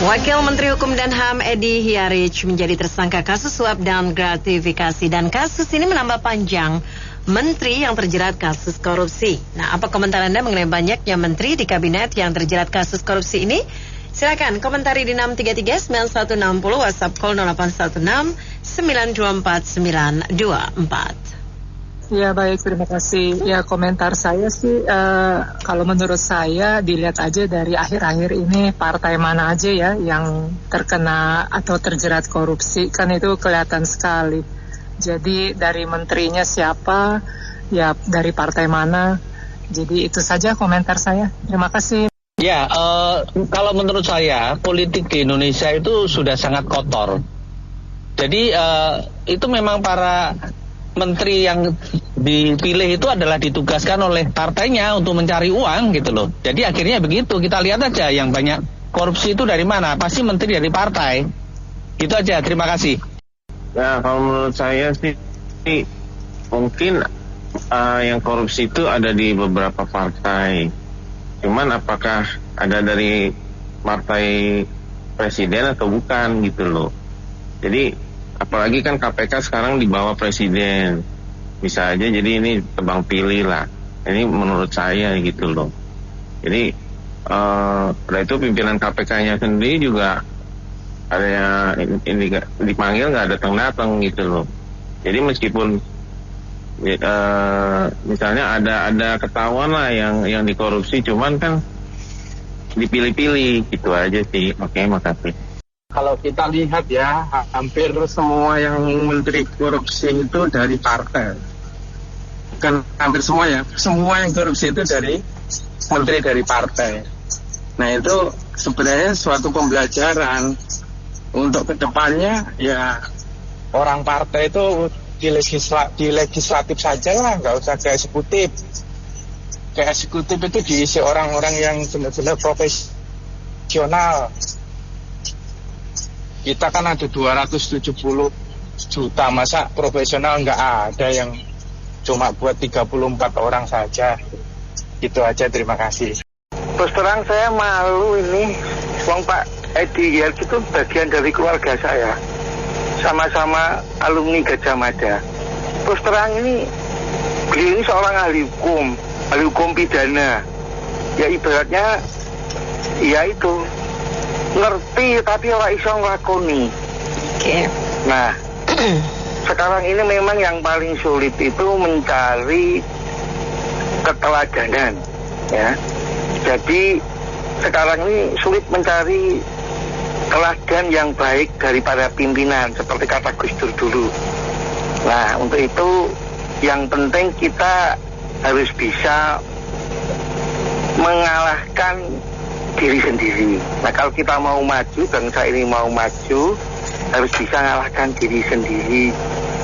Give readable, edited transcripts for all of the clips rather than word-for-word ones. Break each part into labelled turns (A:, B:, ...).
A: Wakil Menteri Hukum dan HAM Edi Hiaric menjadi tersangka kasus suap dan gratifikasi, dan kasus ini menambah panjang menteri yang terjerat kasus korupsi. Nah, apa komentar Anda mengenai banyaknya menteri di kabinet yang terjerat kasus korupsi ini? Silakan komentari di 633-9160, WhatsApp call 0816-924-924.
B: Ya baik, terima kasih. Ya komentar saya sih, kalau menurut saya dilihat aja dari akhir-akhir ini partai mana aja ya yang terkena atau terjerat korupsi, kan itu kelihatan sekali. Jadi dari menterinya siapa, ya dari partai mana. Jadi itu saja komentar saya. Terima kasih.
C: Ya, kalau menurut saya politik di Indonesia itu sudah sangat kotor. Jadi itu memang para menteri yang dipilih itu adalah ditugaskan oleh partainya untuk mencari uang gitu loh. Jadi akhirnya begitu, kita lihat aja yang banyak korupsi itu dari mana, pasti menteri dari partai. Itu aja, terima kasih.
D: Ya, kalau menurut saya sih mungkin yang korupsi itu ada di beberapa partai. Cuman apakah ada dari partai presiden atau bukan gitu loh. Jadi apalagi kan KPK sekarang di bawah presiden, bisa aja jadi ini tebang pilih lah. Ini menurut saya gitu loh. Jadi udah itu pimpinan KPK-nya sendiri juga ada yang ini dipanggil nggak datang gitu loh. Jadi meskipun misalnya ada ketahuan lah yang dikorupsi, cuman kan dipilih-pilih gitu aja sih. Oke, makasih.
E: Kalau kita lihat ya, hampir semua yang menteri korupsi itu dari partai. Bukan hampir semua ya, semua yang korupsi itu dari menteri dari partai. Nah itu sebenarnya suatu pembelajaran untuk kedepannya ya, orang partai itu di legislatif saja lah, nggak usah ke eksekutif. Ke eksekutif itu diisi orang-orang yang benar-benar profesional. Kita kan ada 270 juta, masa profesional nggak ada yang cuma buat 34 orang saja. Gitu aja, terima kasih.
F: Terus terang saya malu ini, Wong Pak Edi Hiaric itu bagian dari keluarga saya. Sama-sama alumni Gajah Mada. Terus terang ini, beliau ini seorang ahli hukum pidana. Ya ibaratnya, ya itu, ngerti tapi ora iso nglakoni.
A: Oke.
F: Nah, sekarang ini memang yang paling sulit itu mencari keteladanan, ya. Jadi sekarang ini sulit mencari teladan yang baik dari para pimpinan seperti kata Gus Dur dulu. Nah, untuk itu yang penting kita harus bisa mengalahkan diri sendiri. Nah, kalau kita mau maju, bangsa ini mau maju, harus bisa mengalahkan diri sendiri,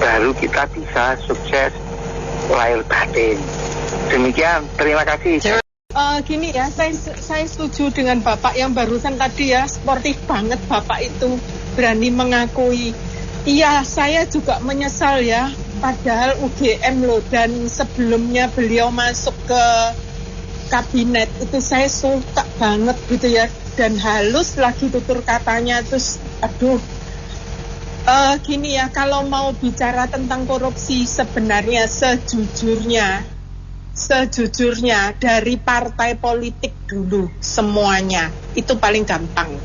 F: baru kita bisa sukses lahir batin. Demikian, terima kasih.
G: Gini ya, saya setuju dengan Bapak yang barusan tadi ya, sportif banget Bapak itu, berani mengakui. Iya, saya juga menyesal ya, padahal UGM loh, dan sebelumnya beliau masuk ke kabinet itu saya suka banget gitu ya, dan halus lagi tutur katanya. Terus aduh, gini ya, kalau mau bicara tentang korupsi sebenarnya sejujurnya dari partai politik dulu semuanya itu paling gampang.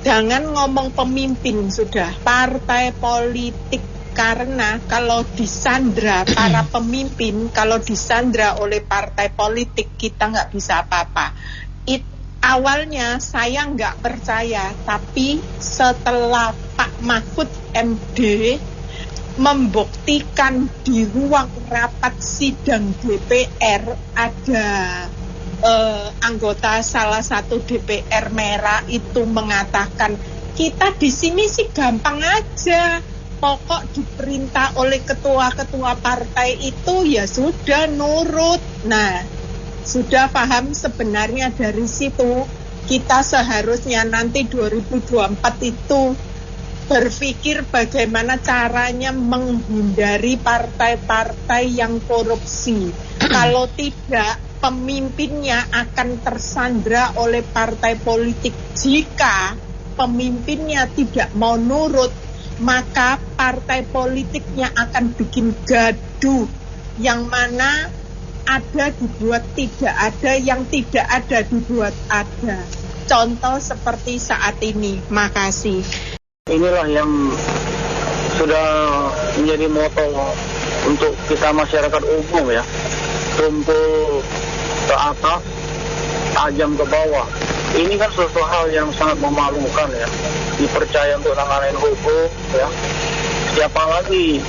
G: Jangan ngomong pemimpin, sudah partai politik. Karena kalau disandra para pemimpin, kalau disandra oleh partai politik, kita nggak bisa apa-apa. Awalnya saya nggak percaya, tapi setelah Pak Mahfud MD membuktikan di ruang rapat sidang DPR ada anggota salah satu DPR merah itu mengatakan, kita di sini sih gampang aja. Pokok diperintah oleh ketua-ketua partai itu ya sudah nurut. Nah, sudah paham sebenarnya dari situ kita seharusnya nanti 2024 itu berpikir bagaimana caranya menghindari partai-partai yang korupsi. Kalau tidak, pemimpinnya akan tersandra oleh partai politik. Jika pemimpinnya tidak mau nurut, maka partai politiknya akan bikin gaduh, yang mana ada dibuat tidak ada, yang tidak ada dibuat ada. Contoh seperti saat ini. Makasih.
F: Inilah yang sudah menjadi moto untuk kita masyarakat umum ya. Tumpul ke atas, tajam ke bawah. Ini kan suatu hal yang sangat memalukan ya. Dipercaya untuk nanganin hukum ya. Siapa lagi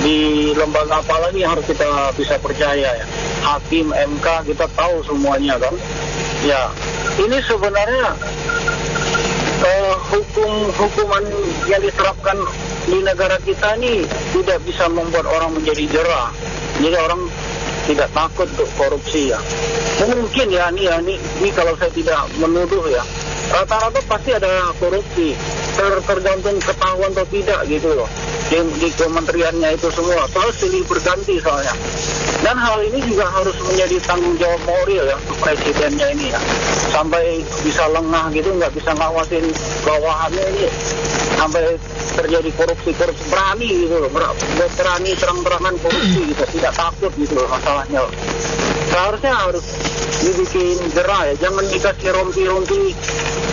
F: di lembaga apa lagi yang harus kita bisa percaya ya. Hakim, MK, kita tahu semuanya kan. Ya, ini sebenarnya hukuman yang diterapkan di negara kita ini tidak bisa membuat orang menjadi jerah. Jadi orang tidak takut untuk korupsi ya. Mungkin ya ini kalau saya tidak menuduh ya, rata-rata pasti ada korupsi, tergantung ketahuan atau tidak gitu loh di kementeriannya itu semua, soal silih berganti soalnya. Dan hal ini juga harus menjadi tanggung jawab moral ya presidennya ini ya, sampai bisa lengah gitu, nggak bisa ngawasin bawahannya ini, sampai terjadi korupsi berani gitu loh, berani terang-terangan korupsi gitu, tidak takut gitu loh masalahnya. Seharusnya harus dibikin jerah ya, jangan dikasih rompi-rompi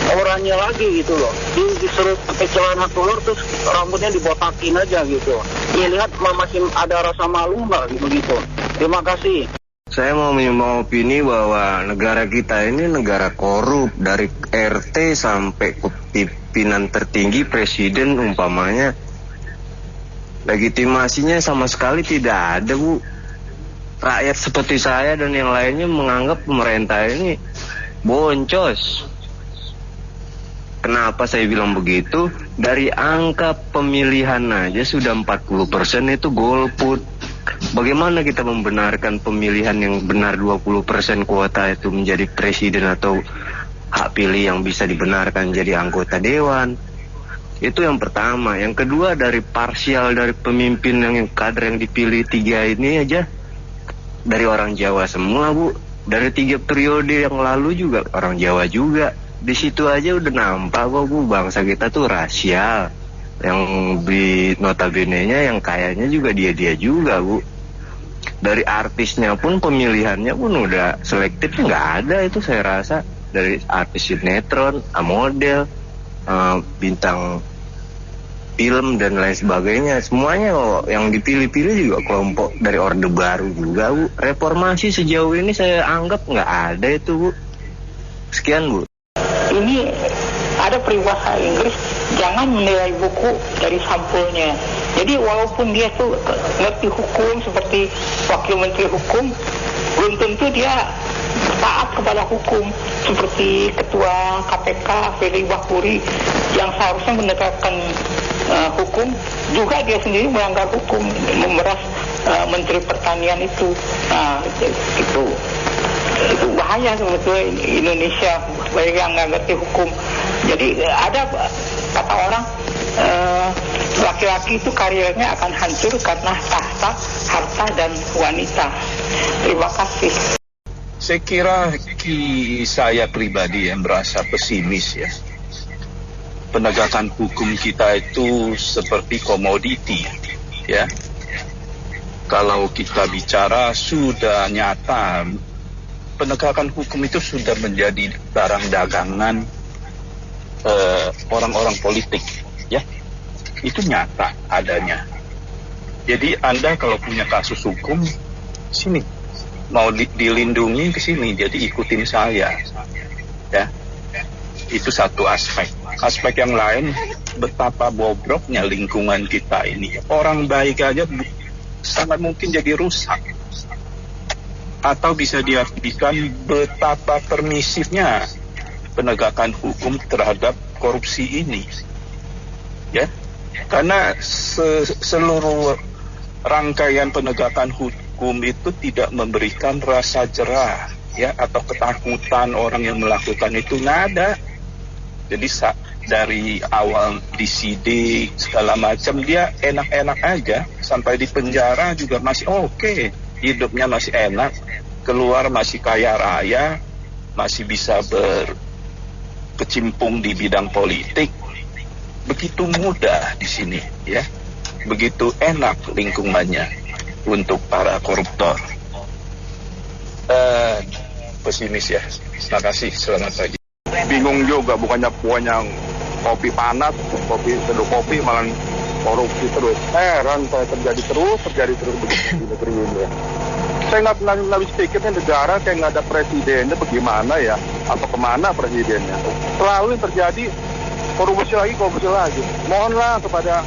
F: orangnya lagi gitu loh, disuruh pakai celana telur terus rambutnya dibotakin aja gitu. Ya lihat masih ada rasa malu nggak gitu. Terima kasih.
D: Saya mau menyumbang opini bahwa negara kita ini negara korup, dari RT sampai ke pimpinan tertinggi, presiden umpamanya. Legitimasinya sama sekali tidak ada, Bu. Rakyat seperti saya dan yang lainnya menganggap pemerintah ini boncos. Kenapa saya bilang begitu? Dari angka pemilihan aja sudah 40% itu golput. Bagaimana kita membenarkan pemilihan yang benar 20% kuota itu menjadi presiden atau hak pilih yang bisa dibenarkan jadi anggota dewan? Itu yang pertama. Yang kedua, dari parsial dari pemimpin yang kader yang dipilih 3 ini aja dari orang Jawa semua, Bu. Dari 3 periode yang lalu juga orang Jawa juga. Di situ aja udah nampak kok, Bu, bangsa kita tuh rasial. Yang di notabene-nya yang kayaknya juga dia juga, Bu. Dari artisnya pun pemilihannya pun udah selektif, nggak ada itu saya rasa. Dari artis sinetron, model, bintang film dan lain sebagainya, semuanya yang dipilih-pilih juga kelompok dari Orde Baru juga, Bu. Reformasi sejauh ini saya anggap nggak ada itu, Bu. Sekian, Bu.
H: Ini ada peribahasa Inggris, jangan menilai buku dari sampulnya. Jadi walaupun dia tuh ngerti hukum seperti wakil menteri hukum, belum tentu dia taat kepada hukum. Seperti ketua KPK Firly Bahuri yang seharusnya menegakkan hukum, juga dia sendiri melanggar hukum, memeras menteri pertanian itu. Nah, itu bahaya sebetulnya Indonesia bagi yang nggak ngerti hukum. Jadi ada kata orang, laki-laki itu karirnya akan hancur karena tahta, harta, dan wanita. Terima kasih.
I: Saya kira saya pribadi yang merasa pesimis ya. Penegakan hukum kita itu seperti komoditi ya. Kalau kita bicara sudah nyata, penegakan hukum itu sudah menjadi barang dagangan orang-orang politik, ya. Itu nyata adanya. Jadi Anda kalau punya kasus hukum, sini mau dilindungi ke sini, jadi ikutin saya, ya. Itu satu aspek. Aspek yang lain, betapa bobroknya lingkungan kita ini. Orang baik aja sangat mungkin jadi rusak. Atau bisa diartikan betapa permisifnya penegakan hukum terhadap korupsi ini, ya, karena seluruh rangkaian penegakan hukum itu tidak memberikan rasa jerah, ya, atau ketakutan orang yang melakukan itu nggak ada. Jadi dari awal disidik segala macam dia enak-enak aja, sampai di penjara juga masih oke, hidupnya masih enak. keluar masih kaya raya, masih bisa berkecimpung di bidang politik, begitu mudah di sini, ya, begitu enak lingkungannya untuk para koruptor. Pesimis ya. Terima kasih. Selamat pagi.
E: Bingung juga, bukannya kopi panas, seduh kopi malah korupsi terus. Heran saya terjadi terus begitu di negeri ini ya. Saya nggak habis pikirnya negara kayak nggak ada presidennya bagaimana ya, atau kemana presidennya. Selalu yang terjadi korupsi lagi. Mohonlah kepada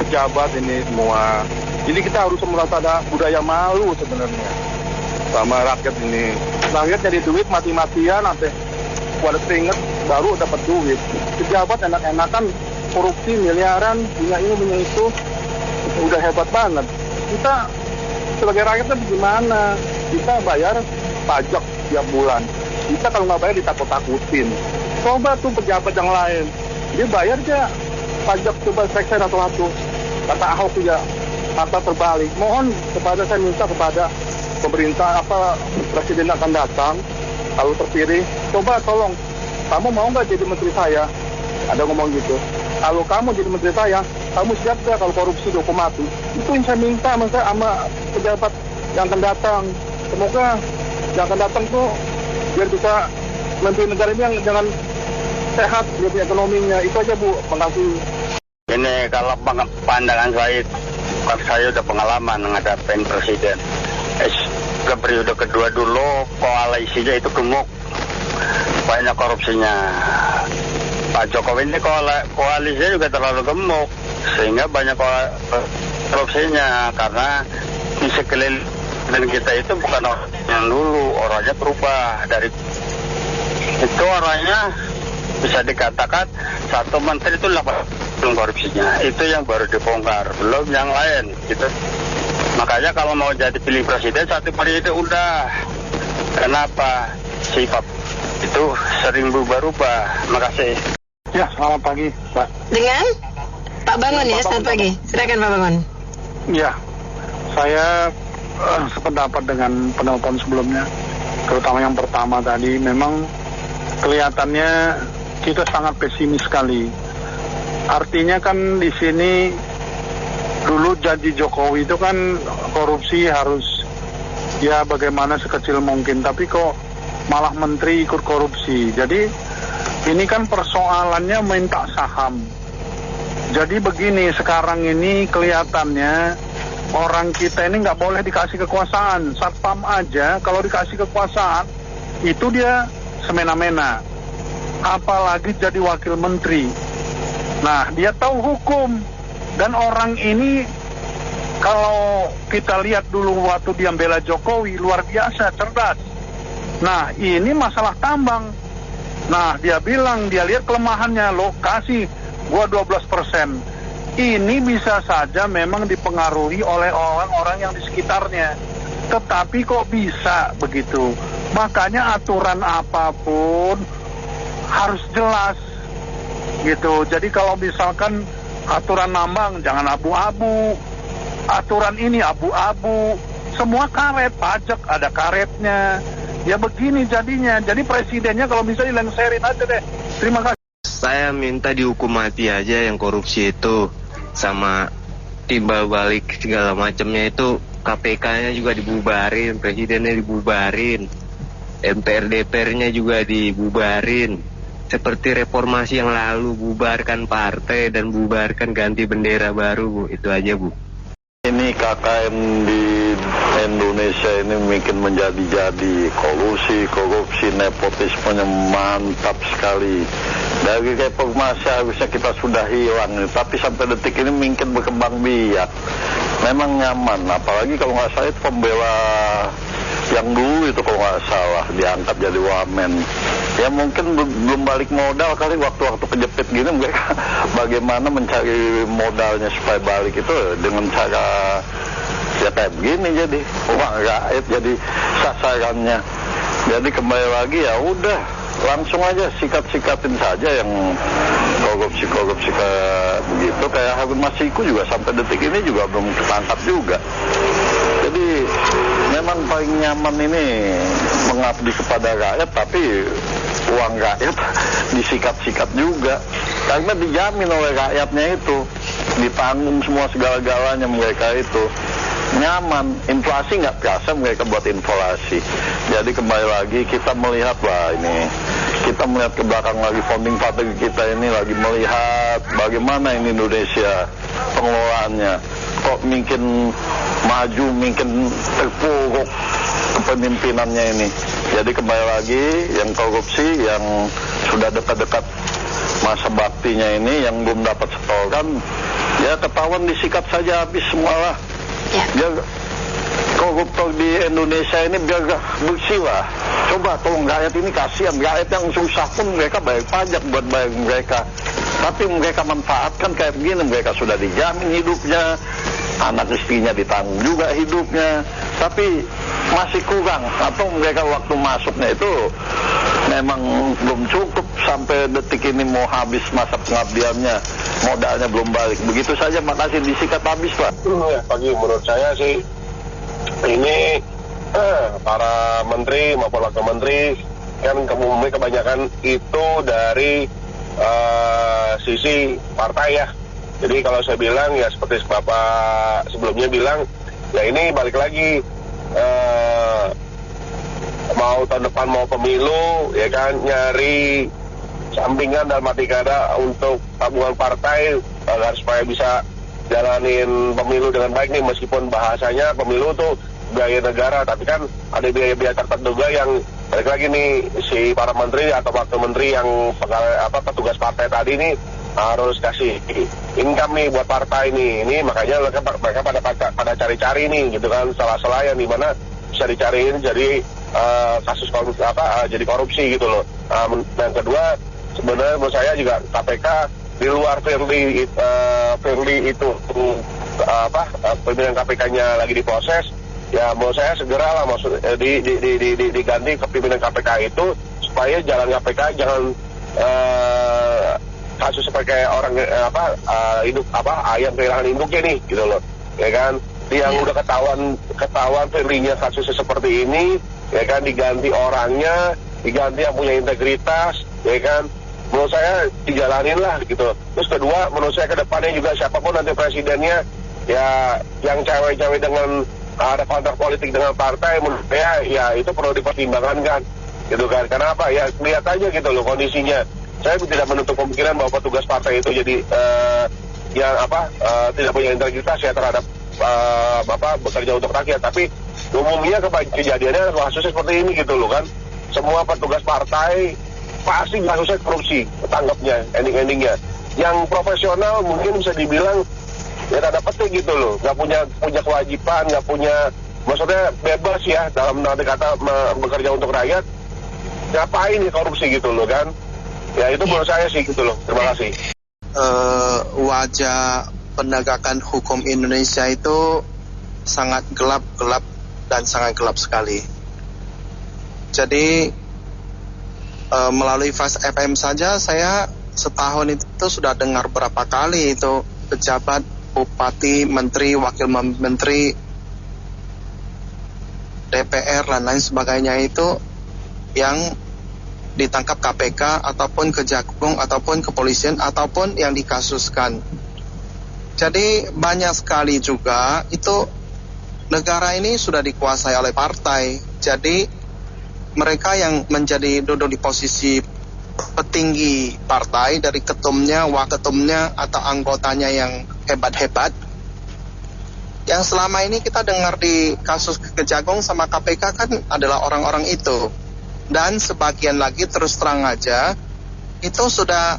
E: pejabat ini semua. Jadi kita harus merasa ada budaya malu sebenarnya sama rakyat ini. Rakyat jadi duit mati-matian sampai pada keringet baru dapat duit. Pejabat enak-enakan korupsi miliaran, punya ini punya itu, udah hebat banget. Kita sebagai rakyatnya bagaimana? Kita bayar pajak tiap bulan. Kita kalau nggak bayar ditakut-takutin. Coba tuh pejabat yang lain, dia bayar aja pajak coba seksen atau satu. Kata Ahok juga kata terbalik. Mohon saya minta kepada pemerintah presiden akan datang kalau terpilih, coba tolong kamu mau nggak jadi menteri saya? Ada ngomong gitu. Kalau kamu jadi menteri saya, kamu siap nggak kalau korupsi hukum mati? Itu yang saya minta sama pejabat yang akan datang. Semoga yang akan datang tuh biar bisa memimpin negara ini yang dengan sehat biar ekonominya. Itu aja Bu, makasih.
J: Ini kalau pandangan saya udah pengalaman ngadapin presiden. Ke periode kedua dulu koalisinya itu gemuk, banyak korupsinya. Pak Jokowi ini koalisinya juga terlalu gemuk, sehingga banyak korupsinya. Karena di sekeliling kita itu bukan orang yang dulu, orangnya berubah. Dari itu orangnya bisa dikatakan satu menteri itu 8 korupsinya. Itu yang baru dibongkar, belum yang lain gitu. Makanya kalau mau jadi pilih presiden satu periode udah. Kenapa? Sifat itu sering berubah-ubah. Makasih.
E: Ya, selamat pagi, Pak.
A: Dengan Pak Bangun ya, selamat pagi. Silakan Pak Bangun.
E: Ya, saya sependapat dengan penelpon sebelumnya. Terutama yang pertama tadi, memang kelihatannya kita sangat pesimis sekali. Artinya kan di sini dulu janji Jokowi itu kan korupsi harus ya bagaimana sekecil mungkin, tapi kok malah menteri ikut korupsi. Jadi ini kan persoalannya minta saham. Jadi begini, sekarang ini kelihatannya orang kita ini nggak boleh dikasih kekuasaan. Satpam aja kalau dikasih kekuasaan itu dia semena-mena, apalagi jadi wakil menteri. Nah, dia tahu hukum. Dan orang ini kalau kita lihat dulu waktu dia bela Jokowi luar biasa cerdas. Nah, ini masalah tambang. Nah, dia bilang dia lihat kelemahannya, lo kasih gua 12%. Ini bisa saja memang dipengaruhi oleh orang-orang yang di sekitarnya. Tetapi kok bisa begitu? Makanya aturan apapun harus jelas gitu. Jadi kalau misalkan aturan nambang jangan abu-abu, aturan ini abu-abu, semua karet, pajak ada karetnya. Ya begini jadinya. Jadi presidennya kalau bisa dilengserin aja deh. Terima kasih.
K: Saya minta dihukum mati aja yang korupsi itu, sama timbal balik segala macamnya itu. KPK-nya juga dibubarin, presidennya dibubarin, MPR DPR-nya juga dibubarin. Seperti reformasi yang lalu, bubarkan partai dan bubarkan ganti bendera baru, Bu. Itu aja, Bu.
J: Ini KKN di Indonesia ini mungkin menjadi-jadi. Korupsi, nepotismenya mantap sekali. Dari reformasi harusnya kita sudah hilang, tapi sampai detik ini mungkin berkembang biak. Memang nyaman, apalagi kalau nggak salah itu pembela yang dulu itu kalau nggak salah diangkat jadi wamen. Ya mungkin belum balik modal kali, waktu-waktu kejepit gini mereka bagaimana mencari modalnya supaya balik itu dengan cara ya kayak begini, jadi uang rakyat jadi sasarannya. Jadi kembali lagi ya udah langsung aja sikat-sikatin saja yang korupsi kayak begitu. Kayak Harun Masiku juga sampai detik ini juga belum ketangkap juga. Jadi memang paling nyaman ini mengabdi kepada rakyat, tapi uang rakyat disikat-sikat juga. Karena dijamin oleh rakyatnya itu, ditanggung semua segala-galanya mereka itu. Nyaman, inflasi nggak biasa mereka buat inflasi. Jadi kembali lagi kita melihat kita melihat ke belakang lagi, founding father kita ini lagi melihat bagaimana ini Indonesia pengelolaannya. Kok mungkin maju, mungkin terpuruk kepemimpinannya ini. Jadi kembali lagi yang korupsi, yang sudah dekat-dekat masa baktinya ini, yang belum dapat setoran, ya ketahuan disikat saja habis semualah. Biar koruptor di Indonesia ini biar bersih lah. Coba tolong rakyat ini, kasihan rakyat yang susah pun mereka bayar pajak buat bayar mereka, tapi mereka manfaatkan kayak begini. Mereka sudah dijamin hidupnya, anak istrinya ditanggung juga hidupnya, tapi masih kurang. Atau mereka waktu masuknya itu memang belum cukup, sampai detik ini mau habis masa pengabdiannya, modalnya belum balik. Begitu saja, makasih, disikat habis Pak.
L: Ya, bagi menurut saya sih ini para menteri maupun wakil menteri kan kebanyakan itu dari sisi partai ya. Jadi kalau saya bilang ya seperti Bapak sebelumnya bilang, ya ini balik lagi mau tahun depan mau pemilu ya kan, nyari sampingan dalam arti kata untuk tabungan partai agar supaya bisa jalanin pemilu dengan baik nih, meskipun bahasanya pemilu tuh biaya negara, tapi kan ada biaya-biaya tertentu yang balik lagi nih si para menteri atau wakil menteri yang petugas partai tadi nih harus kasih income nih buat partai nih. Ini makanya mereka pada cari-cari nih gitu kan, salah-salah yang dimana bisa dicariin jadi kasus korupsi jadi korupsi gitu loh. Dan kedua, sebenarnya menurut saya juga KPK di luar Firly itu pimpinan KPK-nya lagi diproses, ya menurut saya segeralah diganti ke pimpinan KPK itu, supaya jalan KPK jangan kasus seperti orang ayam kehilangan induknya nih gitu loh, ya kan. Yang udah ketahuan Firly-nya kasusnya seperti ini, ya kan, diganti orangnya, diganti yang punya integritas, ya kan. Menurut saya dijalanin lah gitu. Terus kedua, menurut saya ke depannya juga siapapun nanti presidennya, ya yang cewek-cewek dengan ada kontrak politik dengan partai, menurut saya ya itu perlu dipertimbangkan kan, gitu kan. Kenapa? Ya lihat aja gitu loh kondisinya. Saya tidak menutup kemungkinan bahwa petugas partai itu jadi tidak punya integritas ya terhadap bekerja untuk rakyat. Tapi umumnya kejadiannya kasusnya seperti ini gitu loh kan. Semua petugas partai pasti kasusnya korupsi, tanggapnya, ending-endingnya. Yang profesional mungkin bisa dibilang ya tanda petik gitu loh, nggak punya kewajiban, nggak punya, maksudnya bebas ya dalam arti kata bekerja untuk rakyat, ngapain nih korupsi gitu loh kan. Ya itu menurut saya sih gitu loh. Terima kasih.
M: Wajah penegakan hukum Indonesia itu sangat gelap dan sangat gelap sekali. Jadi melalui Fast FM saja saya setahun itu sudah dengar berapa kali itu pejabat, bupati, menteri, wakil menteri, DPR dan lain sebagainya itu yang ditangkap KPK ataupun Kejagung ataupun kepolisian ataupun yang dikasuskan. Jadi banyak sekali juga itu negara ini sudah dikuasai oleh partai. Jadi mereka yang duduk di posisi petinggi partai, dari ketumnya, waketumnya atau anggotanya yang hebat-hebat, yang selama ini kita dengar di kasus Kejagung sama KPK kan adalah orang-orang itu. Dan sebagian lagi terus terang aja itu sudah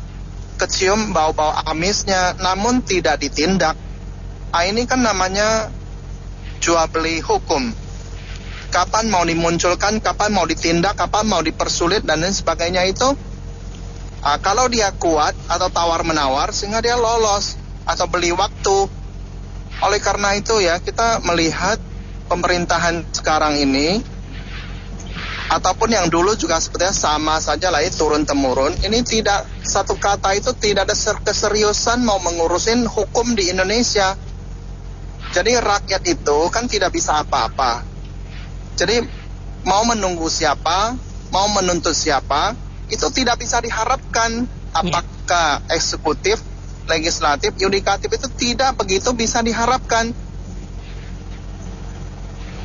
M: kecium bau-bau amisnya, namun tidak ditindak. Ini kan namanya jual beli hukum. Kapan mau dimunculkan, kapan mau ditindak, kapan mau dipersulit dan lain sebagainya itu. Kalau dia kuat atau tawar-menawar sehingga dia lolos atau beli waktu. Oleh karena itu ya kita melihat pemerintahan sekarang ini ataupun yang dulu juga sebetulnya sama saja lah ya, turun-temurun. Ini tidak, satu kata itu tidak ada keseriusan mau mengurusin hukum di Indonesia. Jadi rakyat itu kan tidak bisa apa-apa. Jadi mau menunggu siapa, mau menuntut siapa, itu tidak bisa diharapkan. Apakah eksekutif, legislatif, yudikatif itu tidak begitu bisa diharapkan.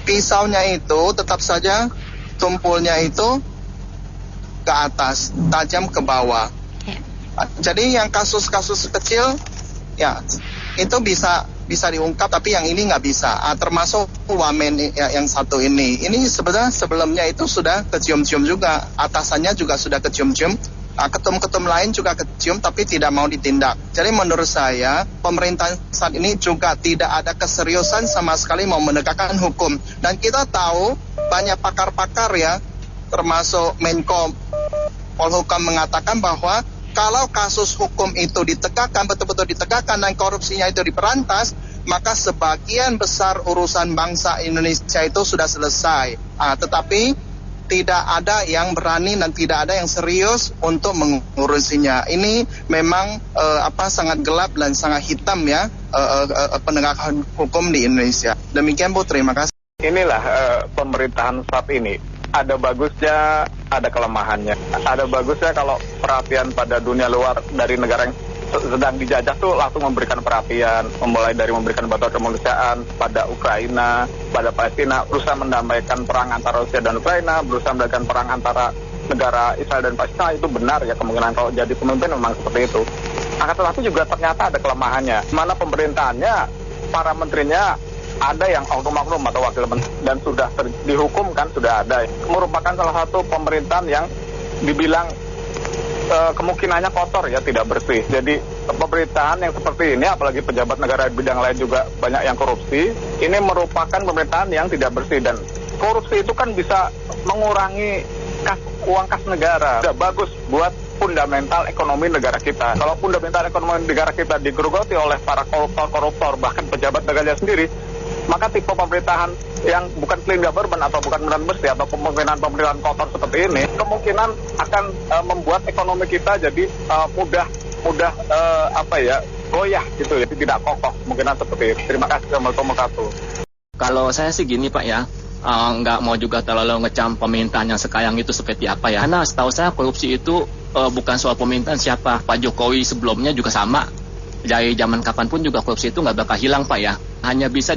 M: Pisaunya itu tetap saja tumpulnya itu ke atas, tajam ke bawah. Jadi yang kasus-kasus kecil ya itu bisa diungkap, tapi yang ini nggak bisa. Termasuk wamen yang satu ini sebenarnya sebelumnya itu sudah kecium-cium juga, atasannya juga sudah kecium-cium, ketum-ketum lain juga kecium, tapi tidak mau ditindak. Jadi menurut saya pemerintahan saat ini juga tidak ada keseriusan sama sekali mau menegakkan hukum. Dan kita tahu banyak pakar-pakar ya, termasuk Menko Polhukam mengatakan bahwa kalau kasus hukum itu ditegakkan, betul-betul ditegakkan dan korupsinya itu diperantas, maka sebagian besar urusan bangsa Indonesia itu sudah selesai. Tetapi tidak ada yang berani dan tidak ada yang serius untuk mengurusinya. Ini memang sangat gelap dan sangat hitam ya penegakan hukum di Indonesia. Demikian Bu, terima kasih.
L: Inilah pemerintahan saat ini. Ada bagusnya, ada kelemahannya. Ada bagusnya kalau perhatian pada dunia luar dari negara yang sedang dijajah tuh langsung memberikan perhatian, mulai dari memberikan bantuan kemanusiaan pada Ukraina, pada Palestina, berusaha mendamaikan perang antara Rusia dan Ukraina, berusaha mendamaikan perang antara negara Israel dan Palestina. Itu benar ya, kemungkinan kalau jadi pemimpin memang seperti itu. Akan tetapi juga ternyata ada kelemahannya, mana pemerintahannya, para menterinya ada yang oknum-oknum atau wakil menteri dan sudah dihukum kan, sudah ada. Merupakan salah satu pemerintahan yang dibilang kemungkinannya kotor ya, tidak bersih. Jadi pemerintahan yang seperti ini, apalagi pejabat negara di bidang lain juga banyak yang korupsi, ini merupakan pemerintahan yang tidak bersih. Dan korupsi itu kan bisa mengurangi uang kas negara. Tidak bagus buat fundamental ekonomi negara kita. Kalau fundamental ekonomi negara kita digerogoti oleh para koruptor, bahkan pejabat negara sendiri, maka tipe pemerintahan yang bukan clean government atau bukan pemerintahan bersih atau pemerintahan kotor seperti ini kemungkinan akan membuat ekonomi kita jadi mudah goyah gitu ya, tidak kokoh, kemungkinan seperti itu. Terima kasih. Assalamualaikum warahmatullahi wabarakatuh.
N: Kalau saya sih gini Pak ya, nggak mau juga terlalu ngecam pemerintahan yang sekarang itu seperti apa ya. Karena setahu saya korupsi itu bukan soal pemerintahan siapa. Pak Jokowi sebelumnya juga sama. Dari zaman kapanpun juga korupsi itu nggak bakal hilang Pak ya. Hanya bisa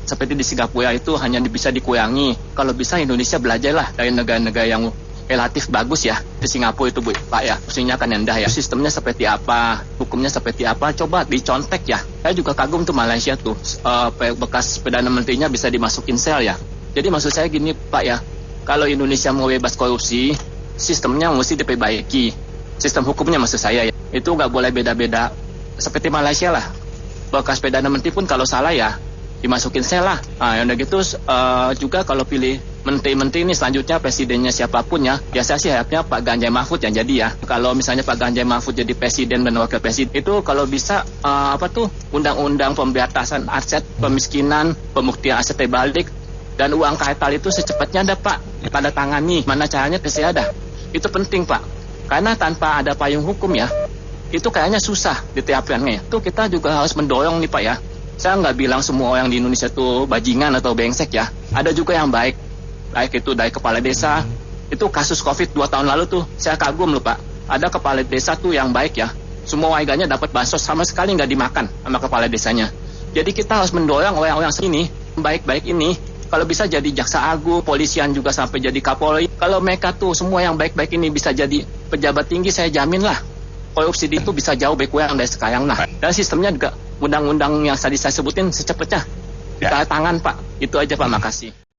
N: seperti di Singapura itu hanya bisa dikurangi. Kalau bisa Indonesia belajarlah dari negara-negara yang relatif bagus ya. Di Singapura itu Pak ya, korupsinya kan rendah ya. Sistemnya seperti apa, hukumnya seperti apa, coba dicontek ya. Saya juga kagum tuh Malaysia tuh, bekas Perdana Menterinya bisa dimasukin sel ya. Jadi maksud saya gini Pak ya, kalau Indonesia mau bebas korupsi, sistemnya mesti diperbaiki. Sistem hukumnya maksud saya ya, itu nggak boleh beda-beda. Seperti Malaysia lah, bekas Perdana Menteri pun kalau salah ya dimasukin sel lah. Yang udah gitu juga kalau pilih menteri-menteri ini selanjutnya presidennya siapapun ya, biasa sih harapnya Pak Ganjar Mahfud yang jadi ya. Kalau misalnya Pak Ganjar Mahfud jadi presiden dan wakil presiden, itu kalau bisa undang-undang pemberantasan aset pemiskinan, pembuktian aset terbalik dan uang kartal itu secepatnya ada Pak, tanda tangani. Mana caranya pasti ada. Itu penting Pak, karena tanpa ada payung hukum ya, itu kayaknya susah diterapkannya. Itu kita juga harus mendorong nih Pak ya. Saya nggak bilang semua orang di Indonesia tuh bajingan atau brengsek ya. Ada juga yang baik itu dari kepala desa. Itu kasus COVID 2 tahun lalu tuh, saya kagum loh Pak. Ada kepala desa tuh yang baik ya. Semua warganya dapat bansos, sama sekali nggak dimakan sama kepala desanya. Jadi kita harus mendorong orang-orang sini, baik-baik ini, kalau bisa jadi jaksa agung, polisian juga sampai jadi kapolri. Kalau mereka tuh semua yang baik-baik ini bisa jadi pejabat tinggi, saya jamin lah korupsi itu bisa jauh berkurang dari sekarang lah. Dan sistemnya juga undang-undang yang tadi saya sebutin secepatnya kita tangan Pak. Itu aja Pak, makasih.